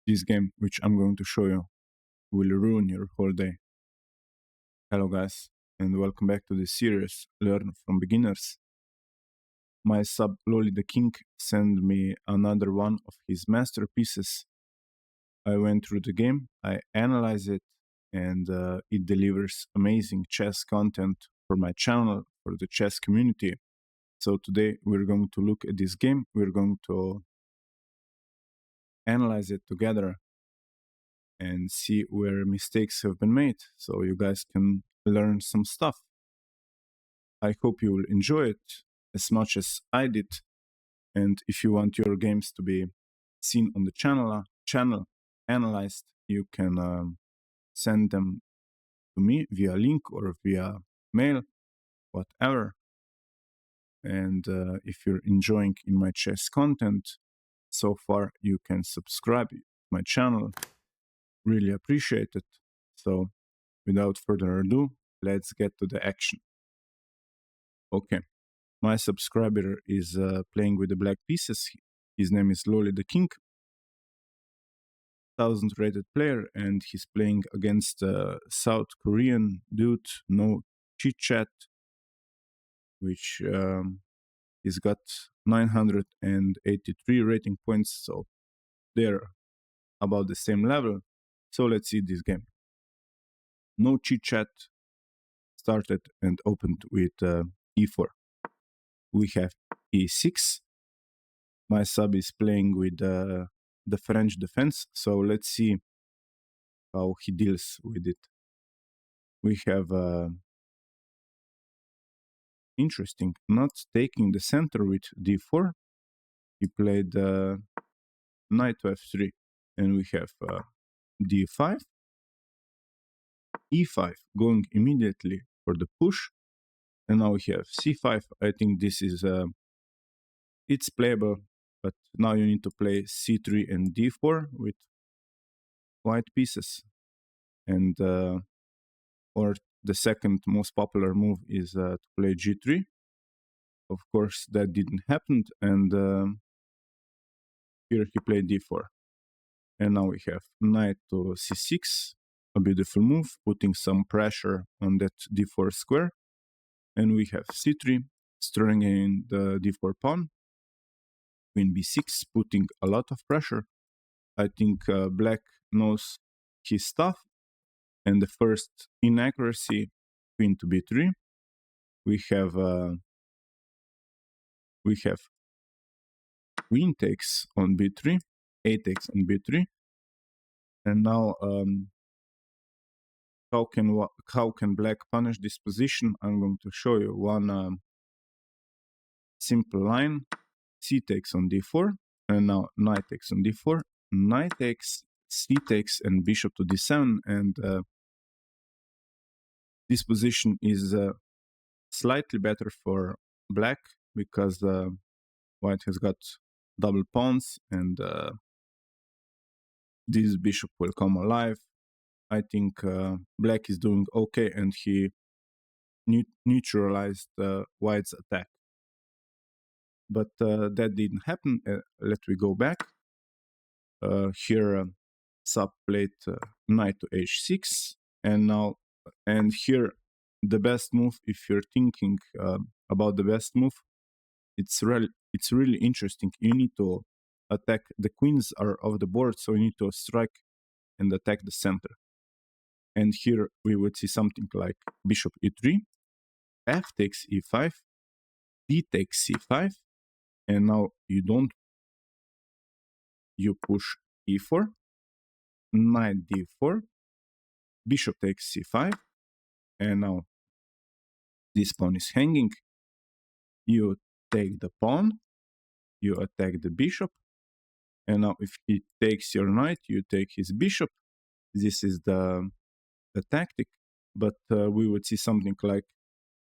This game, which I'm going to show you, will ruin your whole day. Hello guys, and welcome back to this series, Learn from Beginners. My sub Lolly the King sent me another one of his masterpieces. I went through the game, I analyzed it, and it delivers amazing chess content for my channel, for the chess community. So today we're going to look at this game, we're going to analyze it together and see where mistakes have been made, so you guys can learn some stuff. I hope you will enjoy it as much as I did, and if you want your games to be seen on the channel analyzed, you can send them to me via link or via mail, whatever. And if you're enjoying in my chess content so far, you can subscribe to my channel. Really appreciate it. So without further ado, let's get to the action. Okay, my subscriber is playing with the black pieces. His name is Lolly the King, 1000 rated player, and he's playing against a South Korean dude, no chit chat, which he's got 983 rating points, so they're about the same level. So let's see this game. No chit chat, started and opened with e4. We have e6. My sub is playing with the French defense, so let's see how he deals with it. We have interesting, not taking the center with d4. He played knight to f3, and we have d5, e5, going immediately for the push, and now we have c5. I think this is it's playable, but now you need to play c3 and d4 with white pieces, and or the second most popular move is to play g3. Of course, that didn't happen, and here he played d4. And now we have knight to c6, a beautiful move, putting some pressure on that d4 square. And we have c3, stirring in the d4 pawn. Queen b6, putting a lot of pressure. I think black knows his stuff. And the first inaccuracy, queen to b3. We have queen takes on b3, a takes on b3, and now how can black punish this position? I'm going to show you one simple line. C takes on d4, and now knight takes on d4, knight takes, c takes, and bishop to d7, and this position is slightly better for black because white has got double pawns, and this bishop will come alive. I think black is doing okay, and he neutralized white's attack. But that didn't happen. Let me go back. Here, sub played knight to h6, and here the best move. If you're thinking about the best move, it's really interesting. You need to attack. The queens are off the board, so you need to strike and attack the center. And here we would see something like bishop e3, f takes e5, d takes c5, and now you push e4, knight d4, bishop takes c5, and now this pawn is hanging. You take the pawn, you attack the bishop, and now if he takes your knight, you take his bishop. This is the tactic, but we would see something like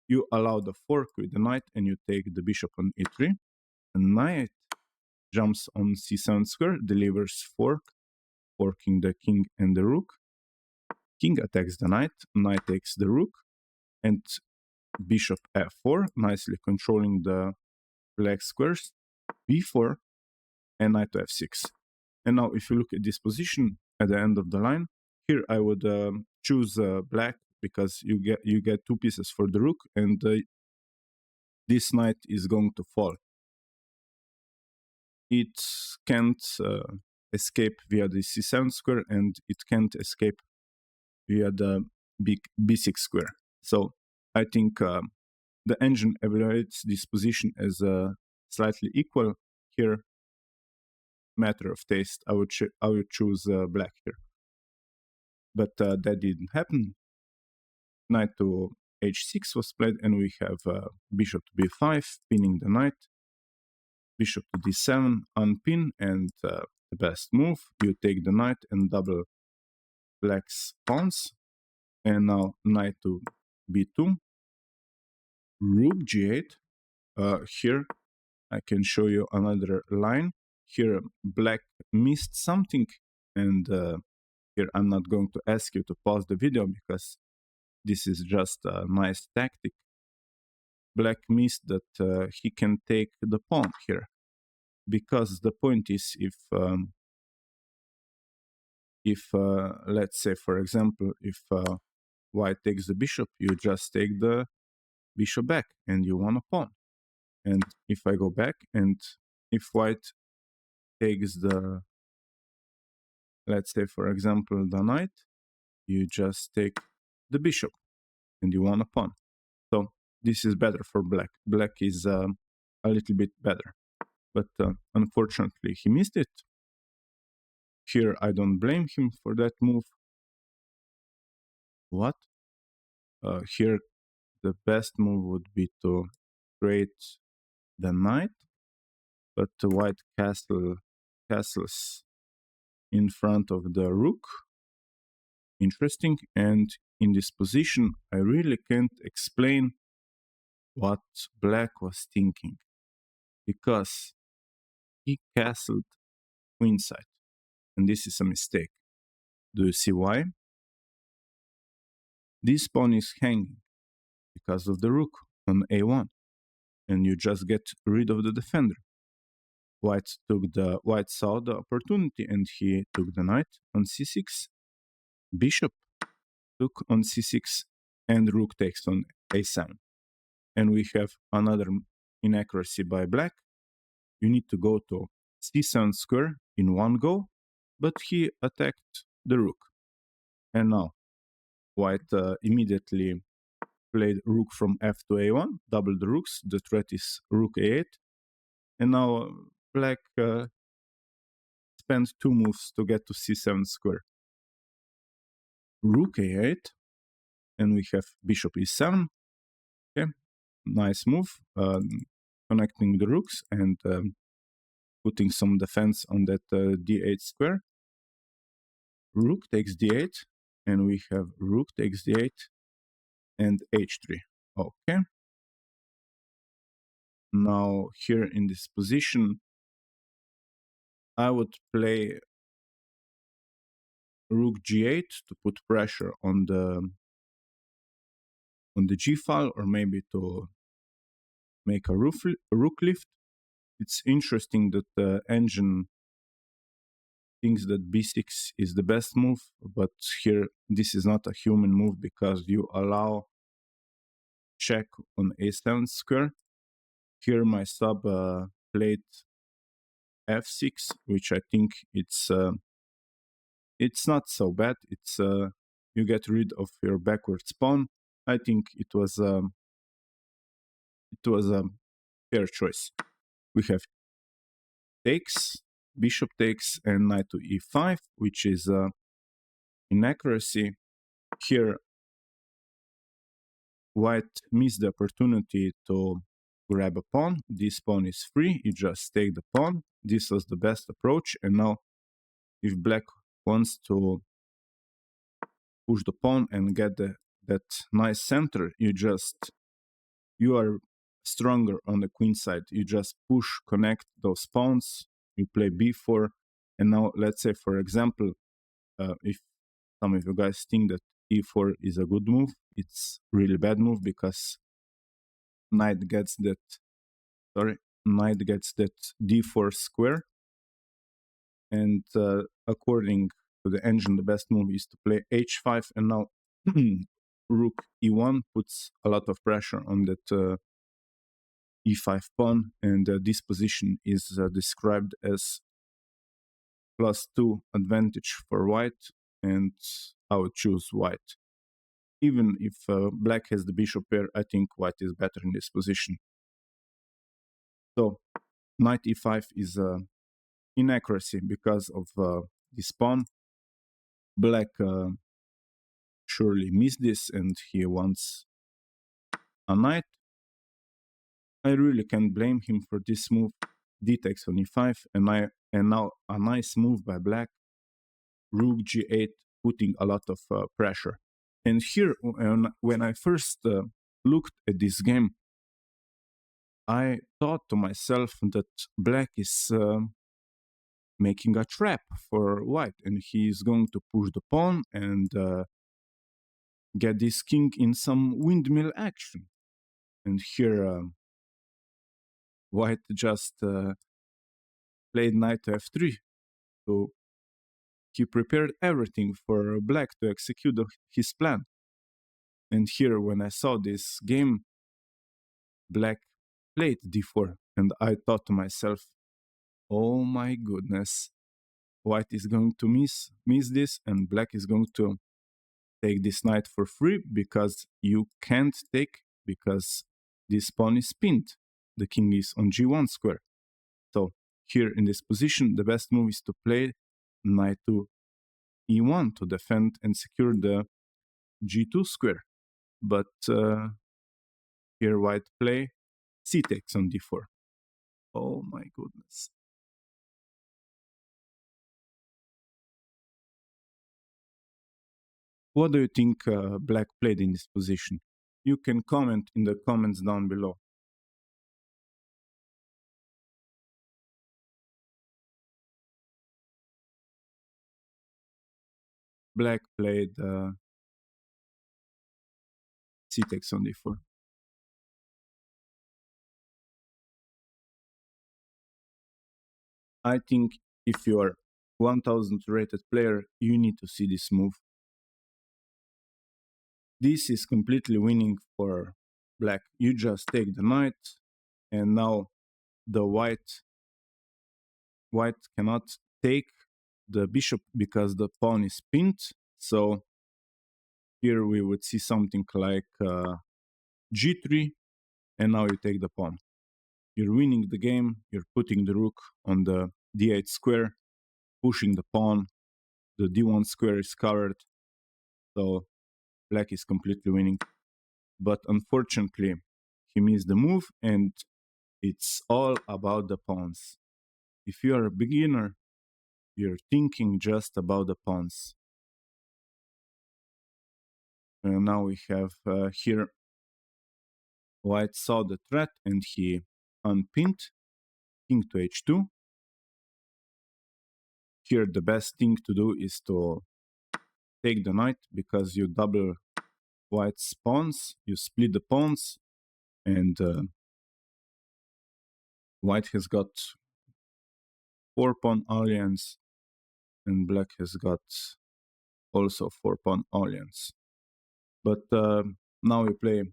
you allow the fork with the knight and you take the bishop on e3, and knight jumps on c7 square, delivers fork, forking the king and the rook. King attacks the knight, knight takes the rook, and bishop f4, nicely controlling the black squares, b4, and knight to f6. And now if you look at this position at the end of the line, here I would choose black, because you get 2 pieces for the rook, and this knight is going to fall. It can't escape via the c7 square, and it can't escape via the big b6 square. So I think the engine evaluates this position as slightly equal. Here, matter of taste, I would choose black here. But that didn't happen. Knight to h6 was played, and we have bishop to b5, pinning the knight. Bishop to d7, unpin, and the best move, you take the knight and double black's pawns. And now knight to b2, rook g8. Here I can show you another line. Here black missed something, and here I'm not going to ask you to pause the video because this is just a nice tactic. Black missed that he can take the pawn here, because the point is, if let's say, for example, if white takes the bishop, you just take the bishop back and you won a pawn. And if I go back, and if white takes the, let's say, for example, the knight, you just take the bishop and you won a pawn. So this is better for black. Black is a little bit better, but unfortunately he missed it. Here I don't blame him for that move. What? Here the best move would be to create the knight, but the white castles in front of the rook. Interesting. And in this position, I really can't explain what black was thinking, because he castled queenside, and this is a mistake. Do you see why? This pawn is hanging because of the rook on a1, and you just get rid of the defender. White saw the opportunity, and he took the knight on c6. Bishop took on c6, and rook takes on a7. And we have another inaccuracy by black. You need to go to c7 square in one go, but he attacked the rook. And now white immediately played rook from f to a1, double the rooks. The threat is rook a8. And now black spent 2 moves to get to c7 square. Rook a8, and we have bishop e7. Okay, nice move, connecting the rooks and putting some defense on that d8 square. Rook takes d8, and we have rook takes d8 and h3. Okay. Now here in this position, I would play rook g8 to put pressure on the g file, or maybe to make a rook lift. It's interesting that the engine thinks that b6 is the best move, but here this is not a human move, because you allow check on a7 square. Here my sub played f6, which I think it's not so bad. It's you get rid of your backwards pawn. I think it was a fair choice. We have takes, bishop takes, and knight to e5, which is inaccuracy. Here white missed the opportunity to grab a pawn. This pawn is free, you just take the pawn. This was the best approach, and now if black wants to push the pawn and get that nice center, you are stronger on the queen side. You just push, connect those pawns, you play b4, and now let's say, for example, if some of you guys think that e4 is a good move, it's really bad move, because knight gets that d4 square, And according to the engine, the best move is to play h5, and now rook e1 puts a lot of pressure on that e5 pawn, and this position is described as +2 advantage for white, and I would choose white. Even if black has the bishop pair, I think white is better in this position. So knight e5 is inaccuracy because of this pawn. Black surely missed this, and he wants a knight. I really can't blame him for this move. D takes on e5, and now a nice move by black. Rook g8, putting a lot of pressure. And here, when I first looked at this game, I thought to myself that black is making a trap for white, and he is going to push the pawn and get this king in some windmill action. And here, white just played knight to f3. So he prepared everything for black to execute his plan. And here, when I saw this game, black played d4, and I thought to myself, oh my goodness, white is going to miss this, and black is going to take this knight for free, because you can't take, because this pawn is pinned. The king is on g1 square. So here in this position, the best move is to play knight to e1 to defend and secure the g2 square. But here white play c takes on d4. Oh my goodness. What do you think black played in this position? You can comment in the comments down below. Black played c takes on d4. I think if you are 1000 rated player, you need to see this move. This is completely winning for black. You just take the knight, and now the white cannot take the bishop because the pawn is pinned. So here we would see something like g3, and now you take the pawn. You're winning the game, you're putting the rook on the d8 square, pushing the pawn, the d1 square is covered, so black is completely winning. But unfortunately, he missed the move, and it's all about the pawns. If you are a beginner, you're thinking just about the pawns. And now we have here, white saw the threat and he unpinned, king to h2. Here the best thing to do is to take the knight, because you double white's pawns, you split the pawns, and white has got 4-pawn alliance, and black has got also 4-pawn alliance. But now we play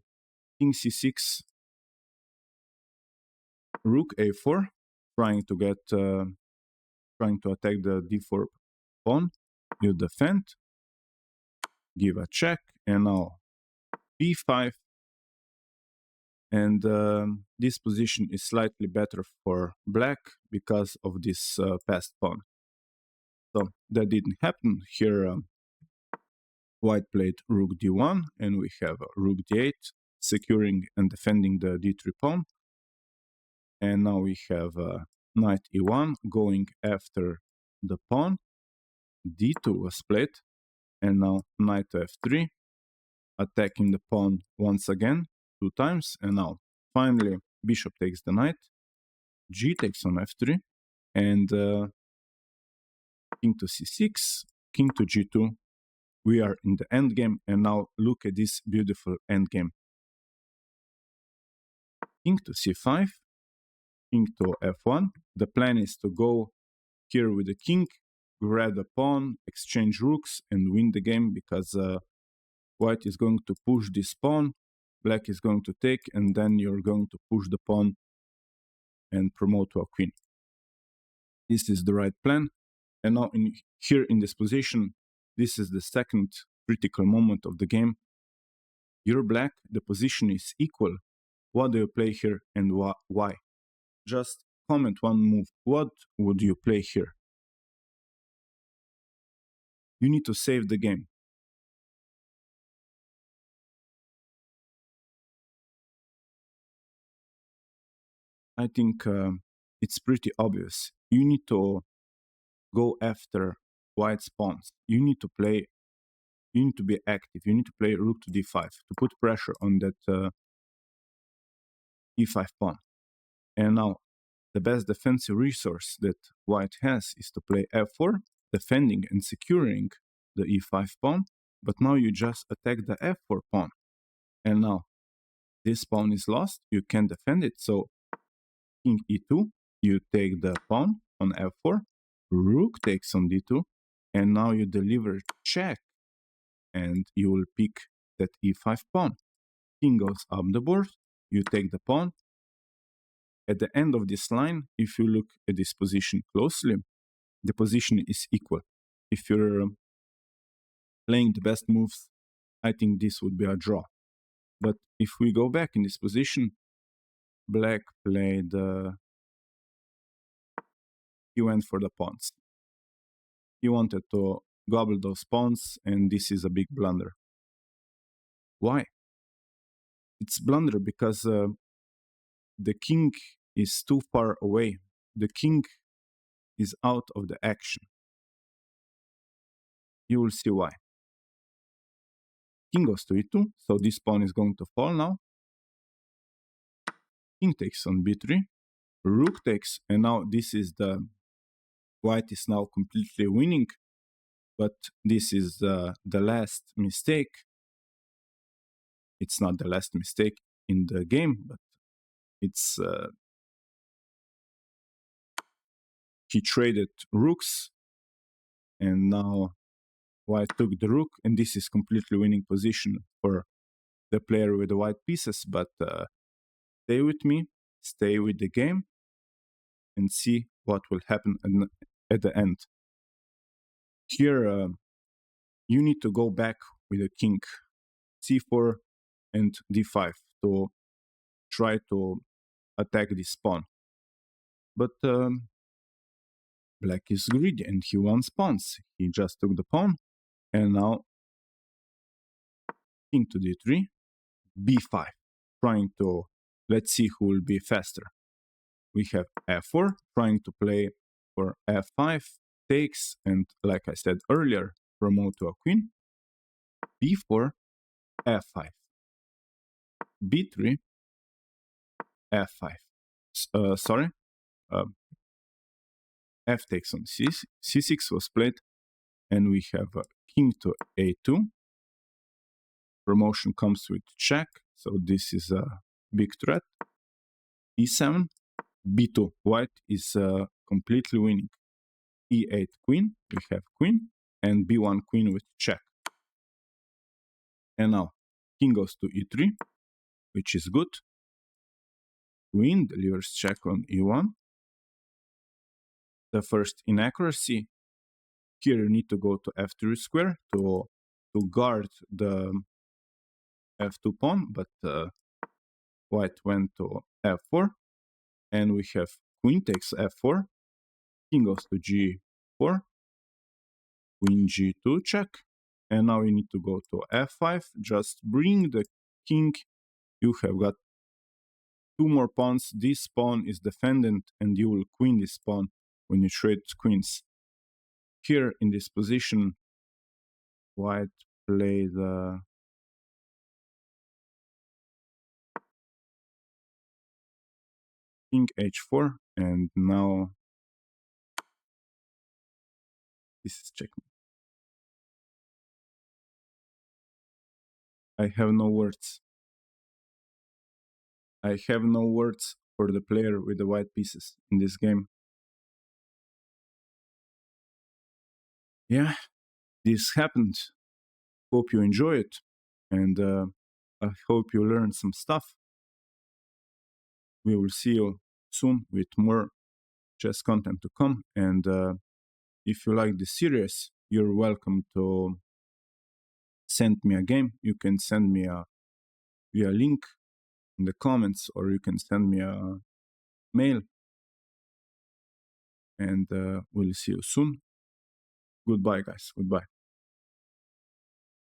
king c6, rook a4, trying to attack the d4 pawn. You defend, give a check, and now b5. And this position is slightly better for black because of this passed pawn. So that didn't happen. Here white played rook d1, and we have rook d8, securing and defending the d3 pawn. And now we have knight e1 going after the pawn. d2 was played, and now knight to f3, attacking the pawn once again, 2 times, and now finally bishop takes the knight, g takes on f3, and king to c6, king to g2. We are in the endgame, and now look at this beautiful endgame. King to c5, king to f1. The plan is to go Here with the king, grab the pawn, exchange rooks, and win the game because white is going to push this pawn, black is going to take, and then you're going to push the pawn and promote to a queen. This is the right plan. And now here in this position, this is the second critical moment of the game. You're black, the position is equal. What do you play here and why? Just comment one move. What would you play here? You need to save the game. I think it's pretty obvious. You need to go after white's pawns. You need to be active. You need to play rook to d5 to put pressure on that e5 pawn. And now the best defensive resource that white has is to play f4, defending and securing the e5 pawn. But now you just attack the f4 pawn. And now this pawn is lost. You can't defend it. So king e2, you take the pawn on f4, rook takes on d2, and now you deliver check, and you will pick that e5 pawn. King goes up the board, you take the pawn. At the end of this line, if you look at this position closely, the position is equal. If you're playing the best moves, I think this would be a draw. But if we go back in this position, black played, he went for the pawns. He wanted to gobble those pawns, and this is a big blunder. Why? It's blunder because the king is too far away. The king is out of the action. You will see why. King goes to e2, so this pawn is going to fall now. King takes on b3, rook takes, and now this is the white is now completely winning, but this is the last mistake. It's not the last mistake in the game, but it's he traded rooks, and now white took the rook, and this is completely winning position for the player with the white pieces. But stay with me, stay with the game, and see what will happen at the end. Here, you need to go back with the king, c4 and d5 to try to attack this pawn. But black is greedy and he wants pawns. He just took the pawn, and now king to d3, b5, trying to, let's see who will be faster. We have f4, trying to play for f5, takes, and like I said earlier, promote to a queen. b4, f5, b3, f5. F takes on c6 was played, and we have king to a2. Promotion comes with check, so this is a big threat. e7, b2. White is completely winning. e8 queen, we have queen, and b1 queen with check. And now king goes to e3, which is good. Queen delivers check on e1. The first inaccuracy. Here you need to go to f3 square to guard the f2 pawn, but white went to f4, and we have queen takes f4, king goes to g4, queen g2 check, and now you need to go to f5, just bring the king. You have got two more pawns. This pawn is defended, and you will queen this pawn when you trade queens. Here in this position, white played king h4, and now this is checkmate. I have no words. I have no words for the player with the white pieces in this game. yeah, this happened. Hope you enjoy it, and I hope you learned some stuff. We will see you soon with more chess content to come. And if you like this series, you're welcome to send me a game. You can send me via link in the comments, or you can send me a mail. And we'll see you soon. Goodbye, guys. Goodbye.